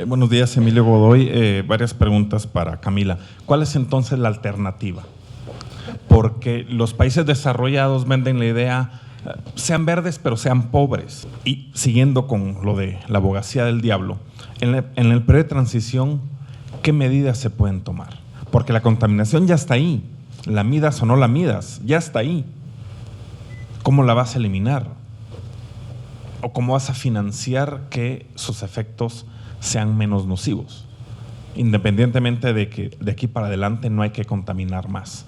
Buenos días, Emilio Godoy. Varias preguntas para Camila. ¿Cuál es entonces la alternativa? Porque los países desarrollados venden la idea, sean verdes pero sean pobres. Y siguiendo con lo de la abogacía del diablo, en el periodo de transición, ¿qué medidas se pueden tomar? Porque la contaminación ya está ahí. La midas o no la midas, ya está ahí. ¿Cómo la vas a eliminar? ¿O cómo vas a financiar que sus efectos sean menos nocivos? Independientemente de que de aquí para adelante no hay que contaminar más.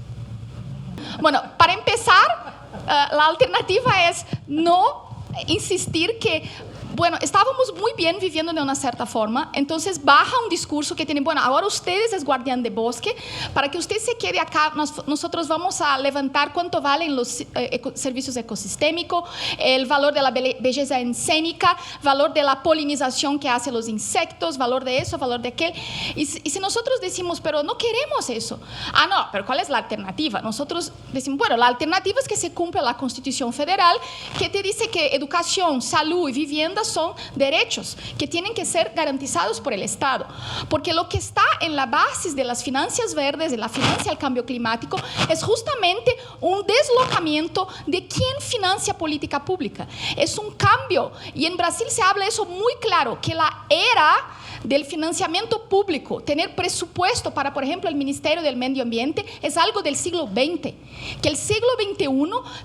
Bueno, para empezar, la alternativa es no insistir que, bueno, estábamos muy bien viviendo de una cierta forma, entonces baja un discurso que tiene, bueno, ahora ustedes es guardián de bosque, para que usted se quede acá, nosotros vamos a levantar cuánto valen los servicios ecosistémicos, el valor de la belleza escénica, valor de la polinización que hacen los insectos, valor de eso, valor de aquel. Y si nosotros decimos, pero no queremos eso, no, pero ¿cuál es la alternativa? Nosotros decimos, bueno, la alternativa es que se cumpla la Constitución Federal, que te dice que educación, salud y vivienda son derechos que tienen que ser garantizados por el Estado, porque lo que está en la base de las finanzas verdes, de la financia al cambio climático, es justamente un deslocamiento de quién financia política pública. Es un cambio, y en Brasil se habla eso muy claro, que la era del financiamiento público, tener presupuesto para, por ejemplo, el Ministerio del Medio Ambiente, es algo del siglo XX, que el siglo XXI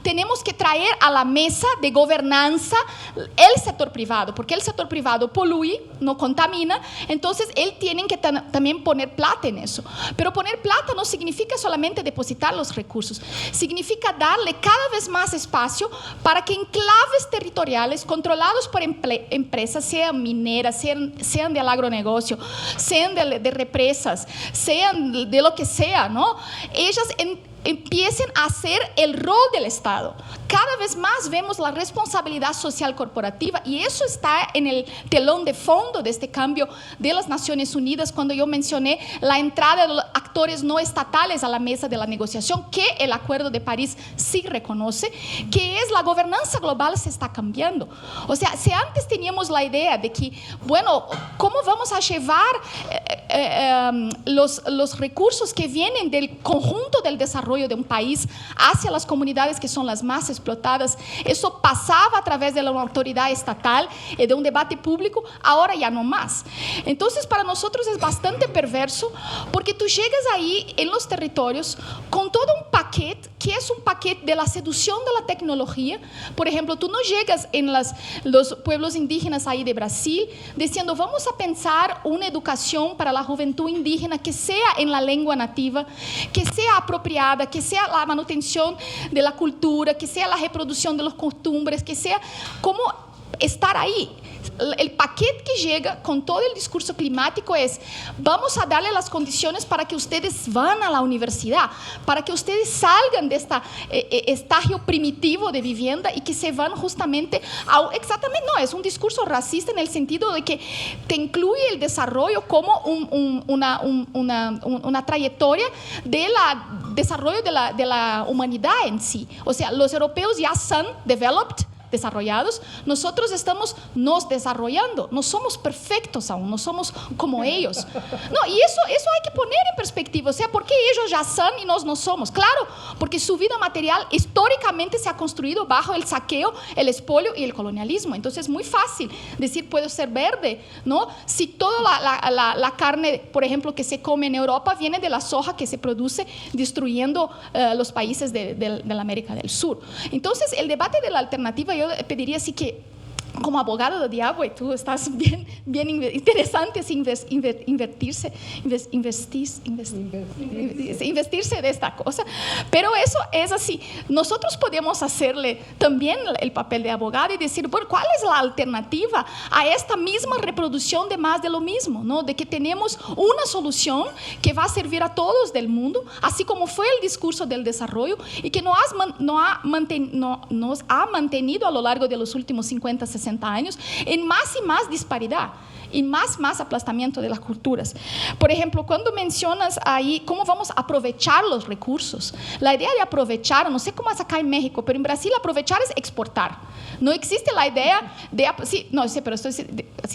tenemos que traer a la mesa de gobernanza el sector privado, porque el sector privado polúe, no contamina, entonces él tiene que también poner plata en eso. Pero poner plata no significa solamente depositar los recursos, significa darle cada vez más espacio para que enclaves territoriales controlados por empresas, sean mineras, sean del agronegocio, sean de represas, sean de lo que sea, ¿no? Ellas empiecen a hacer el rol del Estado. Cada vez más vemos la responsabilidad social corporativa, y eso está en el telón de fondo de este cambio de las Naciones Unidas, cuando yo mencioné la entrada de los actores no estatales a la mesa de la negociación, que el Acuerdo de París sí reconoce, que es la gobernanza global se está cambiando. O sea, si antes teníamos la idea de que, bueno, ¿cómo vamos a llevar los recursos que vienen del conjunto del desarrollo de un país hacia las comunidades que son las más explotadas? Eso pasaba a través de una autoridad estatal y de un debate público, ahora ya no más. Entonces, para nosotros es bastante perverso, porque tú llegas ahí en los territorios con todo un paquete, que es un paquete de la seducción de la tecnología. Por ejemplo, tú no llegas en los pueblos indígenas ahí de Brasil diciendo, vamos a pensar una educación para la juventud indígena que sea en la lengua nativa, que sea apropiada, que sea la manutención de la cultura, que sea la reproducción de los costumbres, que sea como estar ahí. El paquete que llega con todo el discurso climático es, vamos a darle las condiciones para que ustedes van a la universidad, para que ustedes salgan de este estágio primitivo de vivienda y que se van justamente a... Exactamente, no, es un discurso racista en el sentido de que te incluye el desarrollo como una trayectoria del desarrollo de la humanidad en sí. O sea, los europeos ya son developed, desarrollados, nosotros estamos nos desarrollando, no somos perfectos aún, no somos como ellos. No, y eso hay que poner en perspectiva, o sea, ¿por qué ellos ya son y nosotros no somos? Claro, porque su vida material históricamente se ha construido bajo el saqueo, el expolio y el colonialismo. Entonces es muy fácil decir, puedo ser verde, ¿no? Si toda la carne, por ejemplo, que se come en Europa viene de la soja que se produce destruyendo los países de la América del Sur. Entonces, el debate de la alternativa, yo pediría así que, como abogado del diablo, y tú estás bien interesante, es investirse de esta cosa, pero eso es así. Nosotros podemos hacerle también el papel de abogado y decir, bueno, ¿cuál es la alternativa a esta misma reproducción de más de lo mismo, ¿no? De que tenemos una solución que va a servir a todos del mundo, así como fue el discurso del desarrollo, y que nos ha mantenido a lo largo de los últimos 50, 60 años en más y más disparidad. y más aplastamiento de las culturas. Por ejemplo, cuando mencionas ahí cómo vamos a aprovechar los recursos, la idea de aprovechar, no sé cómo es acá en México, pero en Brasil aprovechar es exportar. No existe la idea de... Sí, no sé, pero sí,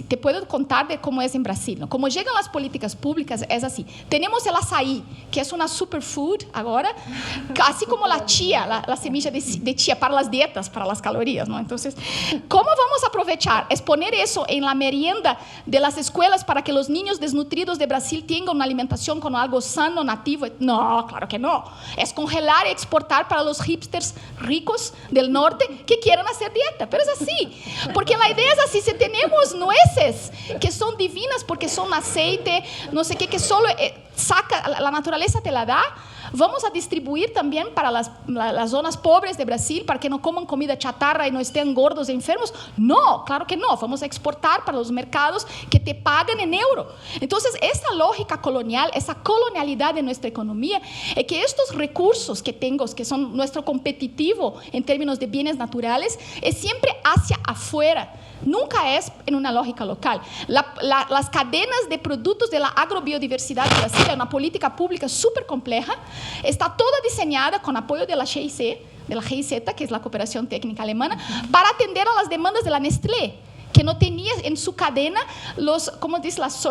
te puedo contar de cómo es en Brasil, ¿no? Como llegan las políticas públicas, es así. Tenemos el açaí, que es una superfood ahora, así como la chía, la semilla de chía para las dietas, para las calorías, ¿no? Entonces, ¿cómo vamos a aprovechar? ¿Es poner eso en la merienda de las escuelas para que los niños desnutridos de Brasil tengan una alimentación con algo sano, nativo? No, claro que no. Es congelar y exportar para los hipsters ricos del norte que quieran hacer dieta. Pero es así, porque la idea es así. Si tenemos nueces que son divinas porque son aceite, no sé qué, que solo saca, la naturaleza te la da, vamos a distribuir también para las zonas pobres de Brasil para que no coman comida chatarra y no estén gordos e enfermos. No, claro que no. Vamos a exportar para los mercados que te pagan en euro. Entonces, esa lógica colonial, esa colonialidad de nuestra economía, es que estos recursos que tengo, que son nuestro competitivo en términos de bienes naturales, es siempre hacia afuera. Nunca es en una lógica local. Las cadenas de productos de la agrobiodiversidad de Brasil es una política pública súper compleja. Está toda diseñada con apoyo de la GIZ, que es la Cooperación Técnica Alemana, para atender a las demandas de la Nestlé, que no tenía en su cadena ¿cómo dice? Las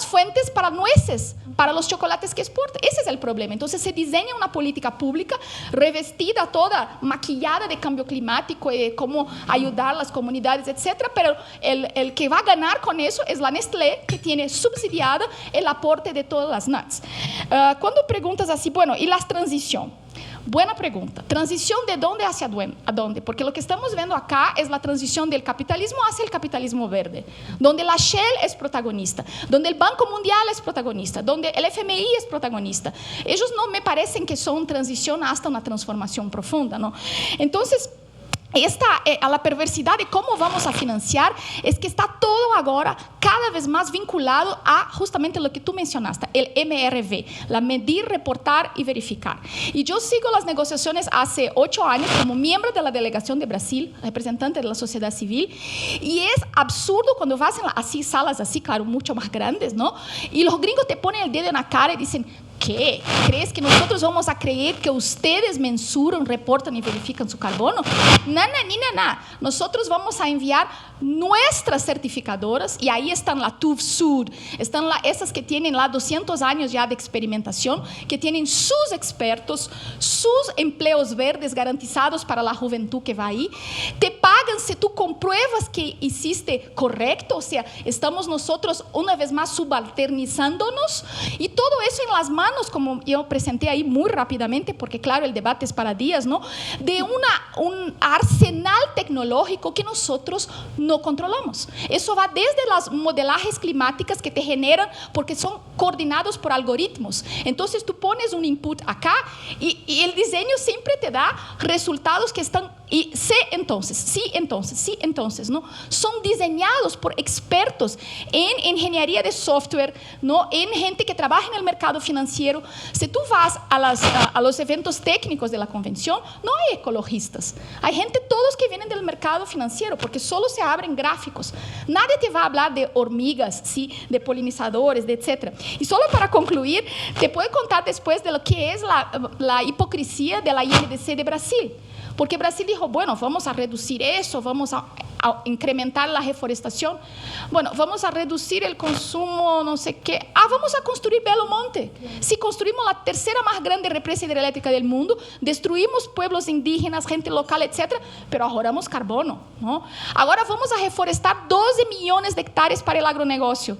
fuentes para nueces, para los chocolates que exporta. Ese es el problema. Entonces se diseña una política pública revestida toda, maquillada de cambio climático y de cómo ayudar a las comunidades, etcétera, pero el que va a ganar con eso es la Nestlé, que tiene subsidiada el aporte de todas las nuts. Cuando preguntas así, bueno, ¿y la transición? Buena pregunta. ¿Transición de dónde hacia dónde? Porque lo que estamos viendo acá es la transición del capitalismo hacia el capitalismo verde, donde la Shell es protagonista, donde el Banco Mundial es protagonista, donde el FMI es protagonista. Ellos no me parecen que son transición hasta una transformación profunda, ¿no? Entonces, a la perversidad de cómo vamos a financiar es que está todo ahora cada vez más vinculado a justamente lo que tú mencionaste, el MRV, la medir, reportar y verificar. Y yo sigo las negociaciones hace 8 años como miembro de la delegación de Brasil, representante de la sociedad civil, y es absurdo cuando vas en así salas así, claro, mucho más grandes, ¿no? Y los gringos te ponen el dedo en la cara y dicen, ¿qué? ¿Crees que nosotros vamos a creer que ustedes mensuran, reportan y verifican su carbono? Nada. Nosotros vamos a enviar nuestras certificadoras, y ahí están la TÜV Sud, están esas que tienen 200 años ya de experimentación, que tienen sus expertos, sus empleos verdes garantizados para la juventud que va ahí. Te pagan si tú compruebas que hiciste correcto, o sea, estamos nosotros una vez más subalternizándonos, y todo eso en las manos, como yo presenté ahí muy rápidamente, porque claro, el debate es para días, ¿no? De un arsenal tecnológico que nosotros no controlamos. Eso va desde las modelajes climáticas que te generan porque son coordinados por algoritmos. Entonces tú pones un input acá y el diseño siempre te da resultados que están y sí entonces, ¿no? Son diseñados por expertos en ingeniería de software, ¿no? En gente que trabaja en el mercado financiero. Si tú vas a los eventos técnicos de la convención, no hay ecologistas. Hay gente, todos que vienen del mercado financiero, porque solo se abren gráficos. Nadie te va a hablar de hormigas, ¿sí? De polinizadores, de etcétera. Y solo para concluir, te puedo contar después de lo que es la hipocresía de la INDC de Brasil. Porque Brasil dijo, bueno, vamos a reducir eso, vamos a incrementar la reforestación, bueno, vamos a reducir el consumo, no sé qué. Vamos a construir Belo Monte. Si construimos la tercera más grande represa hidroeléctrica del mundo, destruimos pueblos indígenas, gente local, etcétera, pero ahorramos carbono, ¿no? Ahora vamos a reforestar 12 millones de hectáreas para el agronegocio.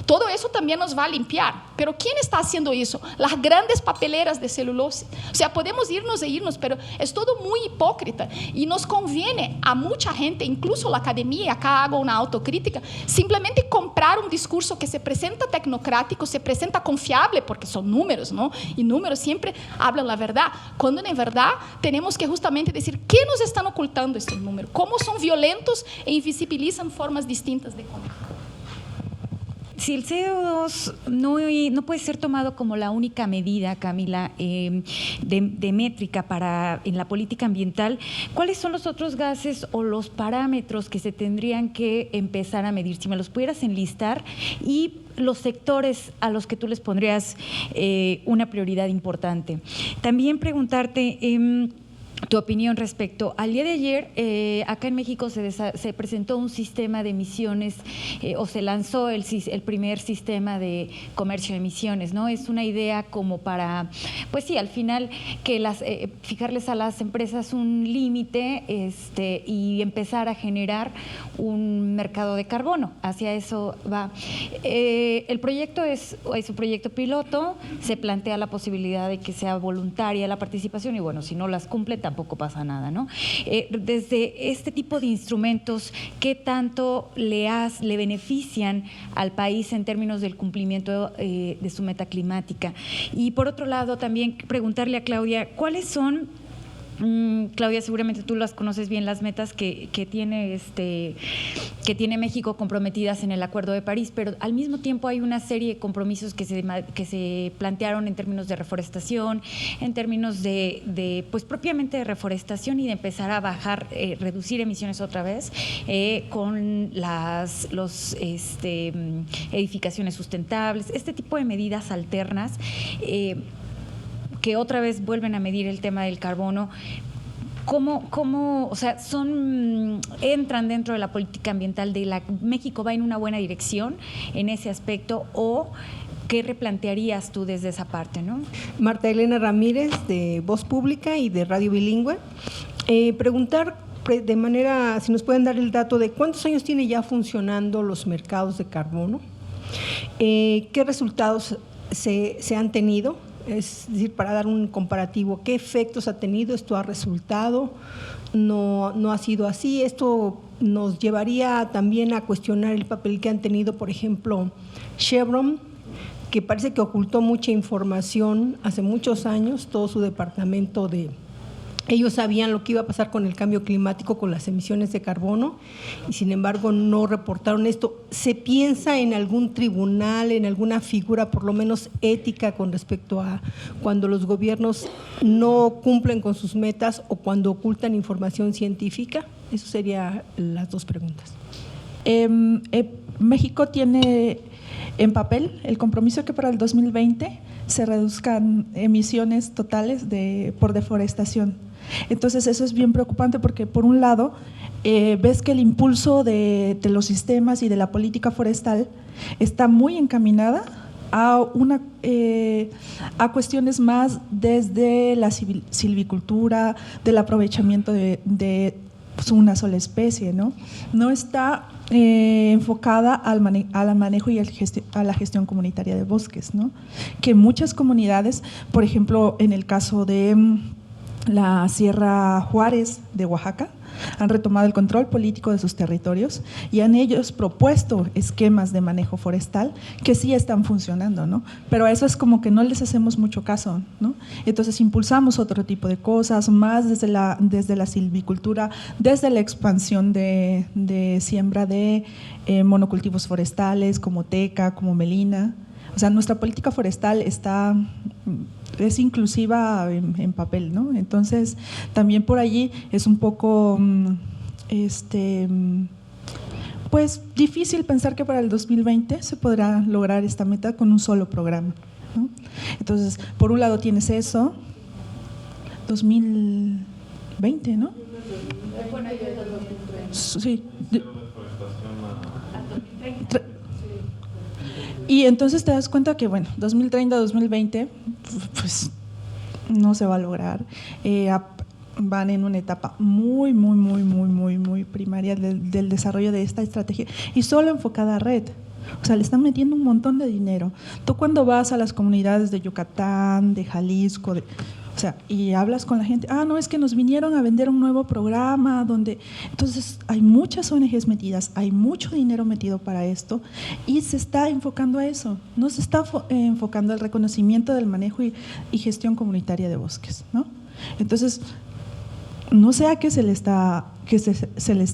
Todo eso también nos va a limpiar. Pero ¿quién está haciendo eso? Las grandes papeleras de celulosa. O sea, podemos irnos, pero es todo muy hipócrita. Y nos conviene a mucha gente, incluso la academia, acá hago una autocrítica, simplemente comprar un discurso que se presenta tecnocrático, se presenta confiable, porque son números, ¿no? Y números siempre hablan la verdad. Cuando en verdad tenemos que justamente decir qué nos están ocultando estos números, cómo son violentos e invisibilizan formas distintas de comer. si el CO2 no puede ser tomado como la única medida, Camila, de métrica en la política ambiental, ¿cuáles son los otros gases o los parámetros que se tendrían que empezar a medir? Si me los pudieras enlistar, y los sectores a los que tú les pondrías una prioridad importante. También preguntarte tu opinión respecto al día de ayer, acá en México se presentó un sistema de emisiones o se lanzó el primer sistema de comercio de emisiones, ¿no? Es una idea como para, pues sí, al final que fijarles a las empresas un límite y empezar a generar un mercado de carbono. Hacia eso va. El proyecto es un proyecto piloto, se plantea la posibilidad de que sea voluntaria la participación y bueno, si no las cumple tampoco pasa nada, ¿no? Desde este tipo de instrumentos, ¿qué tanto le benefician al país en términos del cumplimiento de su meta climática? Y por otro lado, también preguntarle a Claudia, ¿cuáles son Claudia, seguramente tú las conoces bien, las metas que tiene México comprometidas en el Acuerdo de París, pero al mismo tiempo hay una serie de compromisos que se plantearon en términos de reforestación, en términos pues propiamente de reforestación y de empezar a bajar, reducir emisiones otra vez con las edificaciones sustentables, este tipo de medidas alternas que otra vez vuelven a medir el tema del carbono. ¿Cómo, o sea, entran dentro de la política ambiental México va en una buena dirección en ese aspecto, o qué replantearías tú desde esa parte, ¿no? Marta Elena Ramírez, de Voz Pública y de Radio Bilingüe. Preguntar de manera, si nos pueden dar el dato de cuántos años tiene ya funcionando los mercados de carbono, qué resultados se han tenido. Es decir, para dar un comparativo, ¿qué efectos ha tenido? ¿Esto ha resultado? ¿No ha sido así? Esto nos llevaría también a cuestionar el papel que han tenido, por ejemplo, Chevron, que parece que ocultó mucha información hace muchos años, todo su departamento ellos sabían lo que iba a pasar con el cambio climático, con las emisiones de carbono, y sin embargo no reportaron esto. ¿Se piensa en algún tribunal, en alguna figura por lo menos ética con respecto a cuando los gobiernos no cumplen con sus metas o cuando ocultan información científica? Eso serían las dos preguntas. México tiene en papel el compromiso que para el 2020 se reduzcan emisiones totales por deforestación. Entonces eso es bien preocupante porque por un lado ves que el impulso de los sistemas y de la política forestal está muy encaminada a cuestiones más desde la silvicultura, del aprovechamiento de una sola especie, ¿no? No está enfocada al manejo y a la gestión comunitaria de bosques, ¿no? Que muchas comunidades, por ejemplo, en el caso de la Sierra Juárez de Oaxaca, han retomado el control político de sus territorios y han ellos propuesto esquemas de manejo forestal que sí están funcionando, ¿no? Pero a eso es como que no les hacemos mucho caso, ¿no? Entonces impulsamos otro tipo de cosas, más desde la silvicultura, desde la expansión de siembra de monocultivos forestales como teca, como melina. O sea, nuestra política forestal es inclusiva en papel, ¿no? Entonces, también por allí es un poco, pues, difícil pensar que para el 2020 se podrá lograr esta meta con un solo programa, ¿no? Entonces, por un lado tienes eso, 2020, ¿no? Sí. Y entonces te das cuenta que, bueno, 2030, 2020, pues no se va a lograr. Van en una etapa muy primaria del desarrollo de esta estrategia y solo enfocada a red. O sea, le están metiendo un montón de dinero. Tú cuando vas a las comunidades de Yucatán, de Jalisco, o sea, y hablas con la gente, no, es que nos vinieron a vender un nuevo programa donde… Entonces, hay muchas ONGs metidas, hay mucho dinero metido para esto y se está enfocando a eso, no se está enfocando al reconocimiento del manejo y gestión comunitaria de bosques, ¿no? Entonces, no sé a qué se le está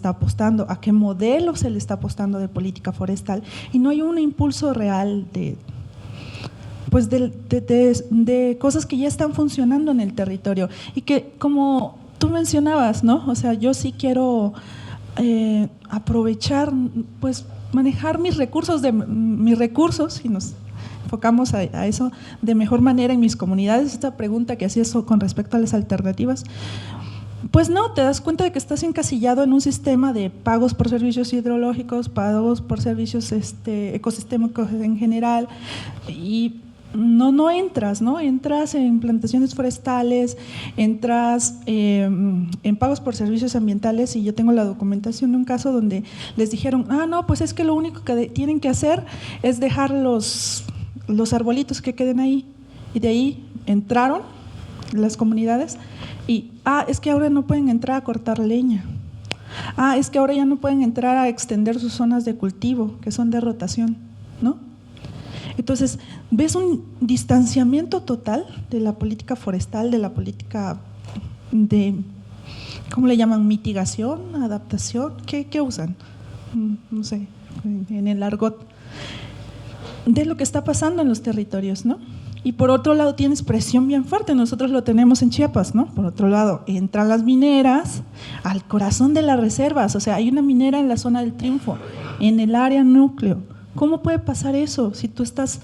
apostando, a qué modelo se le está apostando de política forestal, y no hay un impulso real de cosas que ya están funcionando en el territorio y que, como tú mencionabas, ¿no? O sea, yo sí quiero aprovechar, pues manejar mis recursos, y nos enfocamos a eso de mejor manera en mis comunidades. Esta pregunta que hacías con respecto a las alternativas, pues no, te das cuenta de que estás encasillado en un sistema de pagos por servicios hidrológicos, pagos por servicios ecosistémicos en general, y no entras, ¿no? Entras en plantaciones forestales, entras en pagos por servicios ambientales, y yo tengo la documentación de un caso donde les dijeron, no, pues es que lo único que tienen que hacer es dejar los arbolitos que queden ahí, y de ahí entraron las comunidades y, es que ahora no pueden entrar a cortar leña, es que ahora ya no pueden entrar a extender sus zonas de cultivo, que son de rotación, ¿no? Entonces, ves un distanciamiento total de la política forestal, de la política de, ¿cómo le llaman? Mitigación, adaptación, ¿qué usan? No sé, en el argot, de lo que está pasando en los territorios, ¿no? Y por otro lado tienes presión bien fuerte, nosotros lo tenemos en Chiapas, ¿no? Por otro lado, entran las mineras al corazón de las reservas, o sea, hay una minera en la zona del Triunfo, en el área núcleo. ¿Cómo puede pasar eso si tú estás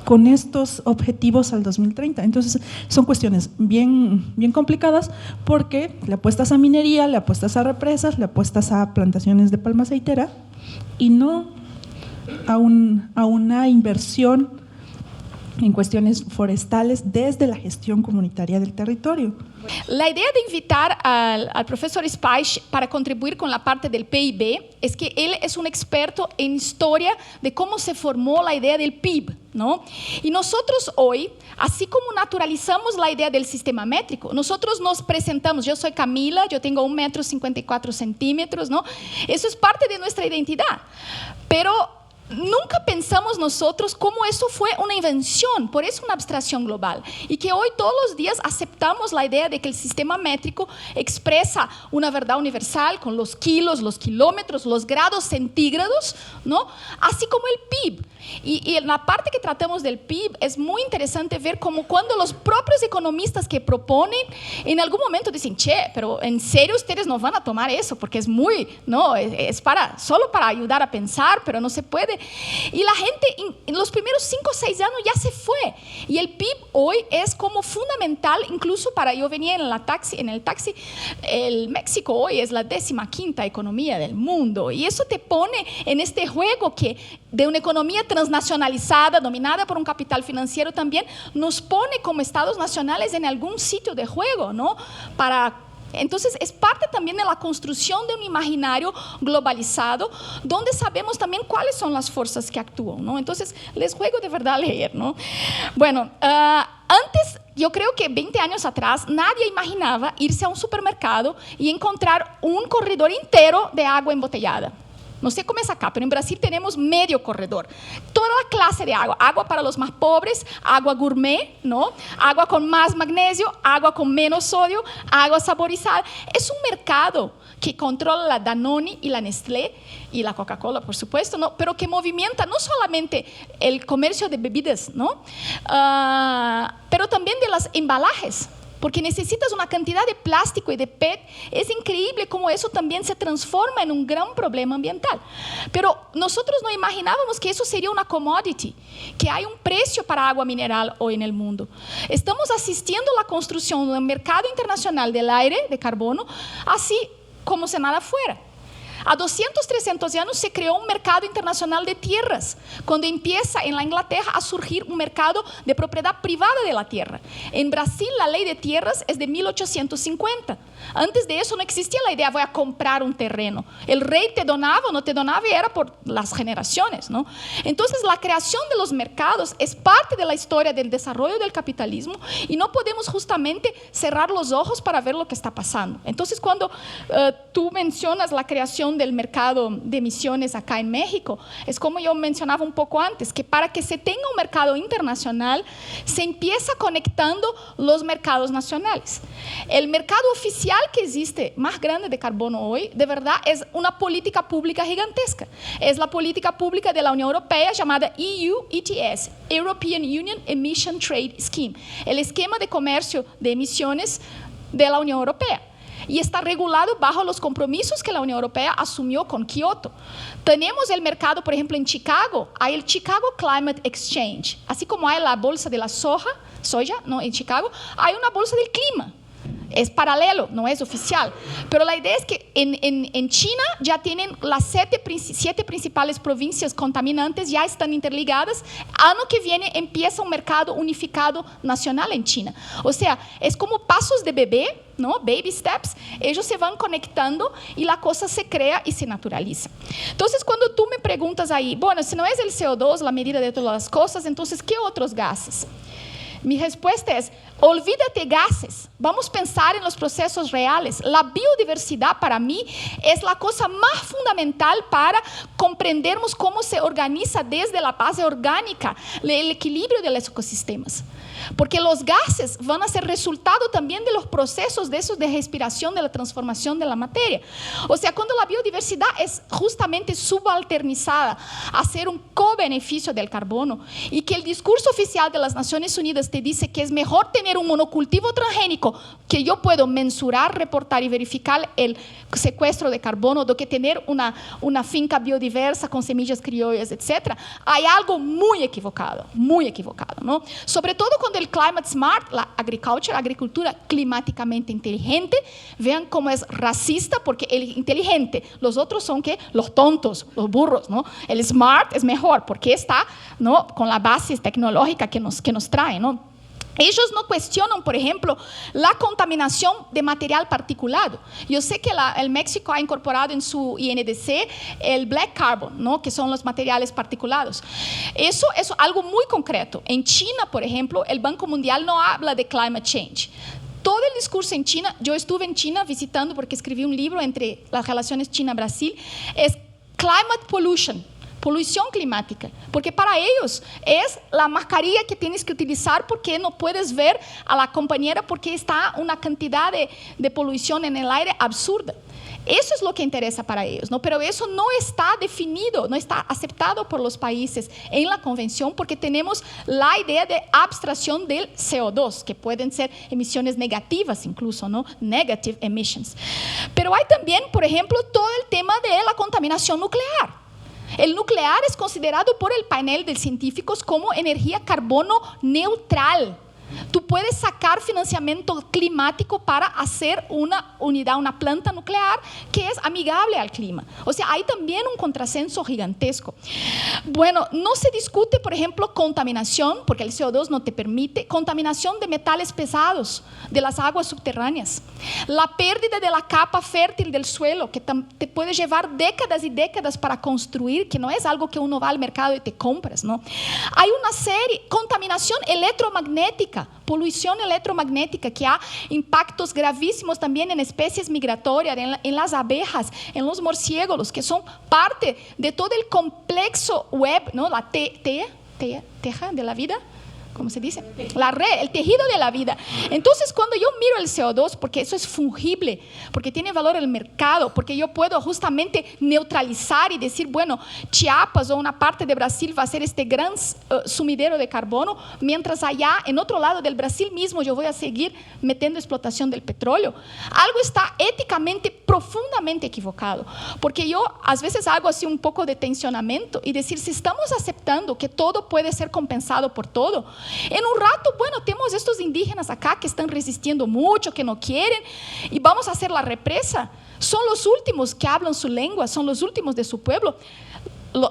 con estos objetivos al 2030? Entonces, son cuestiones bien complicadas, porque le apuestas a minería, le apuestas a represas, le apuestas a plantaciones de palma aceitera, y no a una inversión en cuestiones forestales desde la gestión comunitaria del territorio. La idea de invitar al profesor Spaisch para contribuir con la parte del PIB es que él es un experto en historia de cómo se formó la idea del PIB, ¿no? Y nosotros hoy, así como naturalizamos la idea del sistema métrico, nosotros nos presentamos, yo soy Camila, yo tengo 1,54 metros, ¿no? Eso es parte de nuestra identidad, pero nunca pensamos nosotros cómo eso fue una invención, por eso una abstracción global, y que hoy todos los días aceptamos la idea de que el sistema métrico expresa una verdad universal con los kilos, los kilómetros, los grados centígrados, ¿no? Así como el PIB. Y en la parte que tratamos del PIB es muy interesante ver cómo cuando los propios economistas que proponen en algún momento dicen, pero en serio ustedes no van a tomar eso porque es muy, no, es solo para ayudar a pensar, pero no se puede. Y la gente en los primeros 5 o 6 años ya se fue. Y el PIB hoy es como fundamental, incluso yo venía en el taxi, el México hoy es la 15ª economía del mundo. Y eso te pone en este juego de una economía transnacionalizada, dominada por un capital financiero también, nos pone como estados nacionales en algún sitio de juego, ¿no? Entonces, es parte también de la construcción de un imaginario globalizado, donde sabemos también cuáles son las fuerzas que actúan, ¿no? Entonces, les juego de verdad a leer, ¿no? Bueno, antes, yo creo que 20 años atrás, nadie imaginaba irse a un supermercado y encontrar un corredor entero de agua embotellada. No sé cómo es acá, pero en Brasil tenemos medio corredor. Toda la clase de agua. Agua para los más pobres, agua gourmet, ¿no? Agua con más magnesio, agua con menos sodio, agua saborizada. Es un mercado que controla la Danone y la Nestlé y la Coca-Cola, por supuesto, ¿no? Pero que movimenta no solamente el comercio de bebidas, ¿no? Pero también de los embalajes. Porque necesitas una cantidad de plástico y de PET. Es increíble cómo eso también se transforma en un gran problema ambiental. Pero nosotros no imaginábamos que eso sería una commodity, que hay un precio para agua mineral hoy en el mundo. Estamos asistiendo a la construcción de un mercado internacional del aire, de carbono, así como si nada fuera. A 200, 300 años se creó un mercado internacional de tierras, cuando empieza en la Inglaterra a surgir un mercado de propiedad privada de la tierra. En Brasil la ley de tierras es de 1850. Antes de eso no existía la idea, voy a comprar un terreno. El rey te donaba o no te donaba y era por las generaciones, ¿no? Entonces la creación de los mercados es parte de la historia del desarrollo del capitalismo y no podemos justamente cerrar los ojos para ver lo que está pasando. Entonces cuando tú mencionas la creación situación del mercado de emisiones acá en México es como yo mencionaba un poco antes, que para que se tenga un mercado internacional se empieza conectando los mercados nacionales. El mercado oficial que existe más grande de carbono hoy, de verdad, es una política pública gigantesca. Es la política pública de la Unión Europea llamada EU ETS, European Union Emission Trade Scheme, el esquema de comercio de emisiones de la Unión Europea. Y está regulado bajo los compromisos que la Unión Europea asumió con Kioto. Tenemos el mercado, por ejemplo, en Chicago, hay el Chicago Climate Exchange. Así como hay la bolsa de la soja, ¿no? En Chicago, hay una bolsa del clima. Es paralelo, no es oficial. Pero la idea es que en China ya tienen las 7 principales provincias contaminantes, ya están interligadas. Año que viene empieza un mercado unificado nacional en China. O sea, es como pasos de bebé, ¿no? Baby steps. Ellos se van conectando y la cosa se crea y se naturaliza. Entonces, cuando tú me preguntas ahí, bueno, si no es el CO2 la medida de todas las cosas, entonces, ¿qué otros gases? Mi respuesta es, olvídate gases, vamos a pensar en los procesos reales. La biodiversidad para mí es la cosa más fundamental para comprendernos cómo se organiza desde la base orgánica el equilibrio de los ecosistemas. Porque los gases van a ser resultado también de los procesos de esos de respiración, de la transformación de la materia. O sea, cuando la biodiversidad es justamente subalternizada a ser un co-beneficio del carbono y que el discurso oficial de las Naciones Unidas te dice que es mejor tener un monocultivo transgénico que yo puedo mensurar, reportar y verificar el secuestro de carbono do que tener una finca biodiversa con semillas criollas, etc. Hay algo muy equivocado, ¿no? Sobre todo cuando el climate smart, la agricultura climáticamente inteligente, vean cómo es racista, porque el inteligente, los otros son que los tontos, los burros, ¿no? El smart es mejor porque está, ¿no? Con la base tecnológica que nos trae, ¿no? Ellos no cuestionan, por ejemplo, la contaminación de material particulado. Yo sé que el México ha incorporado en su INDC el black carbon, ¿no? Que son los materiales particulados. Eso es algo muy concreto. En China, por ejemplo, el Banco Mundial no habla de climate change. Todo el discurso en China, yo estuve en China visitando porque escribí un libro entre las relaciones China-Brasil, es climate pollution. Polución climática, porque para ellos es la mascarilla que tienes que utilizar porque no puedes ver a la compañera porque está una cantidad de polución en el aire absurda. Eso es lo que interesa para ellos, ¿no? Pero eso no está definido, no está aceptado por los países en la convención porque tenemos la idea de abstracción del CO2, que pueden ser emisiones negativas incluso, ¿no? Negative emissions. Pero hay también, por ejemplo, todo el tema de la contaminación nuclear. El nuclear es considerado por el panel de científicos como energía carbono neutral. Tú puedes sacar financiamiento climático para hacer una unidad, una planta nuclear que es amigable al clima. O sea, hay también un contrasenso gigantesco. Bueno, no se discute, por ejemplo, contaminación, porque el CO2 no te permite, contaminación de metales pesados, de las aguas subterráneas, la pérdida de la capa fértil del suelo, que te puede llevar décadas y décadas para construir, que no es algo que uno va al mercado y te compras, ¿no? Hay una serie, contaminación electromagnética, polución electromagnética, que ha impactos gravísimos también en especies migratorias, en las abejas, en los murciélagos, que son parte de todo el complejo web, ¿no? La teja de la vida. ¿Cómo se dice? La red, el tejido de la vida. Entonces, cuando yo miro el CO2, porque eso es fungible, porque tiene valor en el mercado, porque yo puedo justamente neutralizar y decir, bueno, Chiapas o una parte de Brasil va a ser este gran sumidero de carbono, mientras allá, en otro lado del Brasil mismo, yo voy a seguir metiendo explotación del petróleo. Algo está éticamente profundamente equivocado, porque yo a veces hago así un poco de tensionamiento y decir, si estamos aceptando que todo puede ser compensado por todo, en un rato, bueno, tenemos estos indígenas acá que están resistiendo mucho, que no quieren, y vamos a hacer la represa. Son los últimos que hablan su lengua, son los últimos de su pueblo.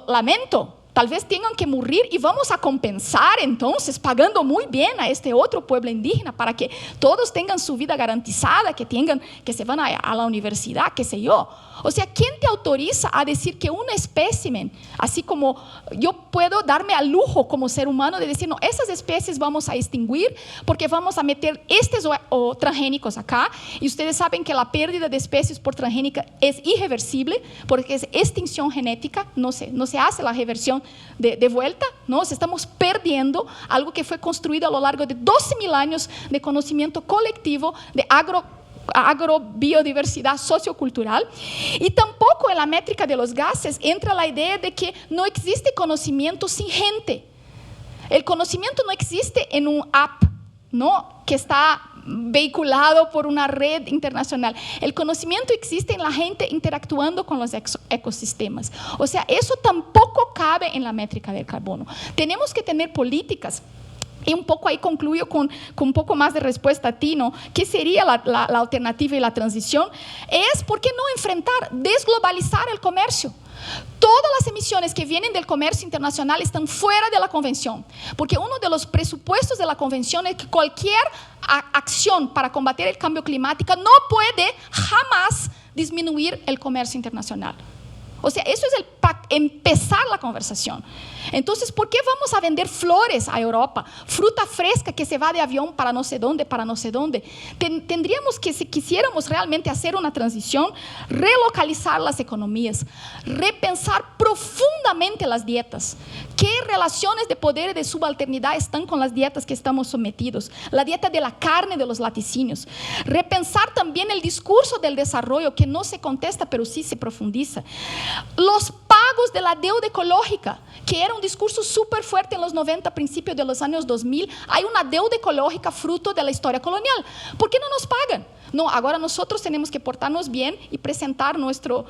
Lamento, tal vez tengan que morir y vamos a compensar entonces pagando muy bien a este otro pueblo indígena para que todos tengan su vida garantizada, que se van a la universidad, qué sé yo. O sea, ¿quién te autoriza a decir que un espécimen, así como yo puedo darme al lujo como ser humano de decir, no, esas especies vamos a extinguir porque vamos a meter estos o transgénicos acá, y ustedes saben que la pérdida de especies por transgénica es irreversible porque es extinción genética, no se hace la reversión de vuelta, ¿no? Estamos perdiendo algo que fue construido a lo largo de 12.000 años de conocimiento colectivo, de agrobiodiversidad sociocultural. Y tampoco en la métrica de los gases entra la idea de que no existe conocimiento sin gente. El conocimiento no existe en un app, ¿no?, que está vehiculado por una red internacional. El conocimiento existe en la gente interactuando con los ecosistemas. O sea, eso tampoco cabe en la métrica del carbono. Tenemos que tener políticas. Y un poco ahí concluyo con un poco más de respuesta a ti, ¿no? ¿Qué sería la alternativa y la transición? Es, ¿por qué no enfrentar, desglobalizar el comercio? Todas las emisiones que vienen del comercio internacional están fuera de la convención, porque uno de los presupuestos de la convención es que cualquier acción para combatir el cambio climático no puede jamás disminuir el comercio internacional. O sea, eso es para empezar la conversación. Entonces, ¿por qué vamos a vender flores a Europa? Fruta fresca que se va de avión para no sé dónde, para no sé dónde. Tendríamos que, si quisiéramos realmente hacer una transición, relocalizar las economías, repensar profundamente las dietas. ¿Qué relaciones de poder y de subalternidad están con las dietas que estamos sometidos? La dieta de la carne de los laticinios. Repensar también el discurso del desarrollo, que no se contesta, pero sí se profundiza. Los pagos de la deuda ecológica, que era un discurso súper fuerte en los 90, principios de los años 2000. Hay una deuda ecológica fruto de la historia colonial. ¿Por qué no nos pagan? No, ahora nosotros tenemos que portarnos bien y presentar nuestro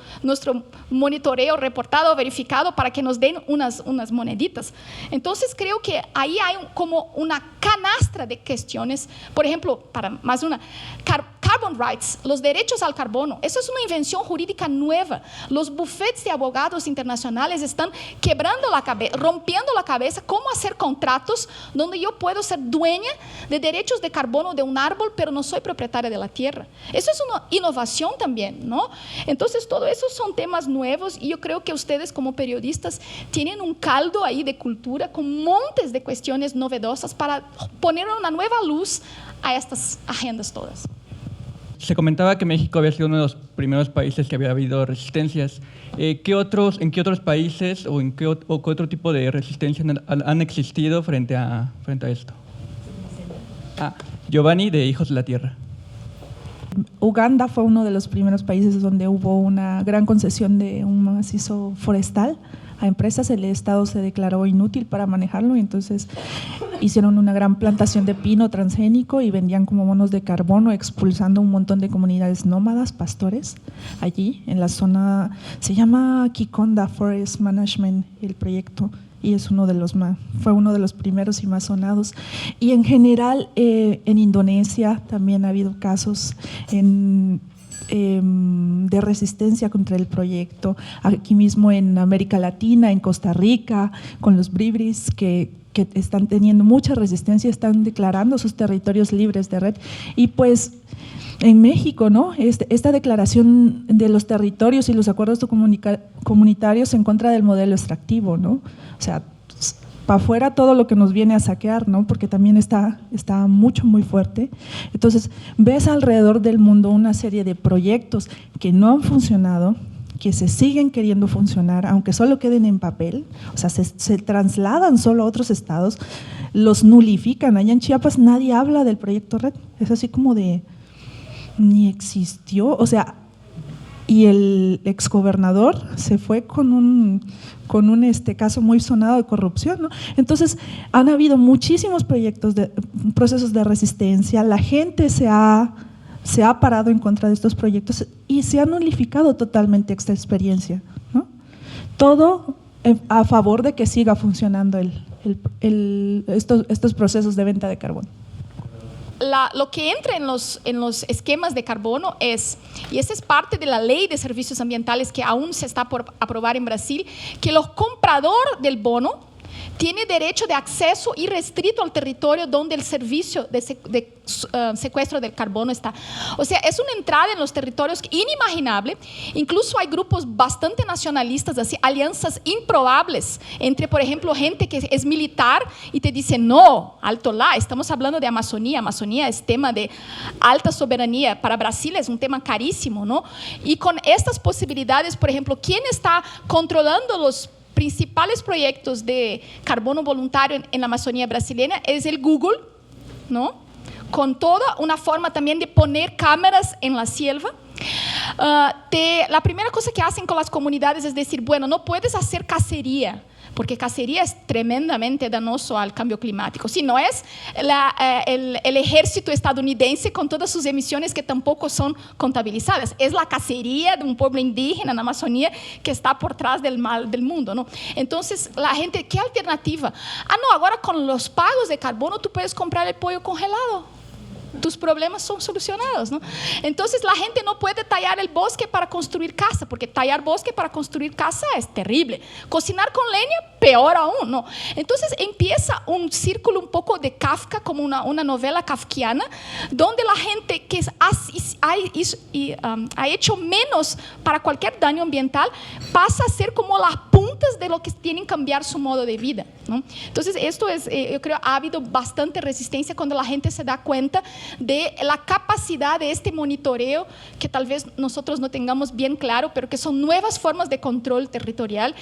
monitoreo reportado, verificado, para que nos den unas moneditas. Entonces creo que ahí hay como una canastra de cuestiones. Por ejemplo, para más una, carbon rights, los derechos al carbono. Eso es una invención jurídica nueva. Los bufetes de abogados internacionales están quebrando la cabeza, rompiendo la cabeza, cómo hacer contratos donde yo puedo ser dueña de derechos de carbono de un árbol, pero no soy propietaria de la tierra. Eso es una innovación también, ¿no? Entonces, todo eso son temas nuevos y yo creo que ustedes como periodistas tienen un caldo ahí de cultura con montes de cuestiones novedosas para poner una nueva luz a estas agendas todas. Se comentaba que México había sido uno de los primeros países que había habido resistencias. ¿En qué otros países o qué otro tipo de resistencia han existido frente a esto? Giovanni, de Hijos de la Tierra. Uganda fue uno de los primeros países donde hubo una gran concesión de un macizo forestal a empresas. El Estado se declaró inútil para manejarlo y entonces hicieron una gran plantación de pino transgénico y vendían como bonos de carbono, expulsando un montón de comunidades nómadas, pastores, allí en la zona. Se llama Kikonda Forest Management el proyecto, y es fue uno de los primeros y más sonados. Y en general en Indonesia también ha habido casos de resistencia contra el proyecto. Aquí mismo en América Latina, en Costa Rica, con los bribris que están teniendo mucha resistencia, están declarando sus territorios libres de red. Y pues en México, ¿no? Esta declaración de los territorios y los acuerdos comunitarios en contra del modelo extractivo, ¿no? O sea, para afuera todo lo que nos viene a saquear, ¿no? Porque también está muy fuerte. Entonces, ves alrededor del mundo una serie de proyectos que no han funcionado, que se siguen queriendo funcionar, aunque solo queden en papel. O sea, se trasladan solo a otros estados, los nulifican. Allá en Chiapas nadie habla del proyecto RED. Es así como de ni existió, o sea, y el exgobernador se fue con un caso muy sonado de corrupción, ¿no? Entonces, han habido muchísimos procesos de resistencia, la gente se ha parado en contra de estos proyectos y se ha nulificado totalmente esta experiencia, ¿no? Todo a favor de que siga funcionando estos procesos de venta de carbón. lo que entra en los esquemas de carbono es, y esa es parte de la ley de servicios ambientales que aún se está por aprobar en Brasil, que el comprador del bono tiene derecho de acceso irrestrito al territorio donde el servicio de secuestro del carbono está. O sea, es una entrada en los territorios inimaginable. Incluso hay grupos bastante nacionalistas, así, alianzas improbables entre, por ejemplo, gente que es militar y te dice, no, alto lá, estamos hablando de Amazonía. Amazonía es tema de alta soberanía. Para Brasil es un tema carísimo, ¿no? Y con estas posibilidades, por ejemplo, ¿quién está controlando los principales proyectos de carbono voluntario en la Amazonía brasileña? Es el Google, ¿no? Con toda una forma también de poner cámaras en la selva. La primera cosa que hacen con las comunidades es decir, bueno, no puedes hacer cacería, porque cacería es tremendamente danoso al cambio climático. Si no es el ejército estadounidense con todas sus emisiones que tampoco son contabilizadas. Es la cacería de un pueblo indígena en la Amazonía que está por detrás del mal del mundo, ¿no? Entonces, la gente, ¿qué alternativa? No, ahora con los pagos de carbono tú puedes comprar el pollo congelado. Tus problemas son solucionados, ¿no? Entonces la gente no puede tallar el bosque para construir casa, porque tallar bosque para construir casa es terrible. Cocinar con leña, peor aún, ¿no? Entonces empieza un círculo un poco de Kafka, como una novela kafkiana, donde la gente que ha hecho menos para cualquier daño ambiental pasa a ser como las puntas de lo que tienen que cambiar su modo de vida, ¿no? Entonces esto es, yo creo, ha habido bastante resistencia cuando la gente se da cuenta de la capacidad de este monitoreo que tal vez nosotros no tengamos bien claro, pero que son nuevas formas de control territorial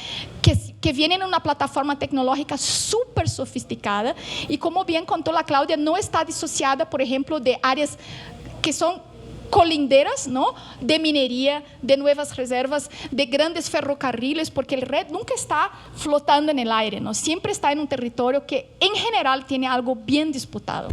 que vienen en una plataforma tecnológica súper sofisticada y, como bien contó la Claudia, no está disociada, por ejemplo, de áreas que son colinderas, ¿no? De minería, de nuevas reservas, de grandes ferrocarriles, porque el red nunca está flotando en el aire, ¿no? Siempre está en un territorio que en general tiene algo bien disputado.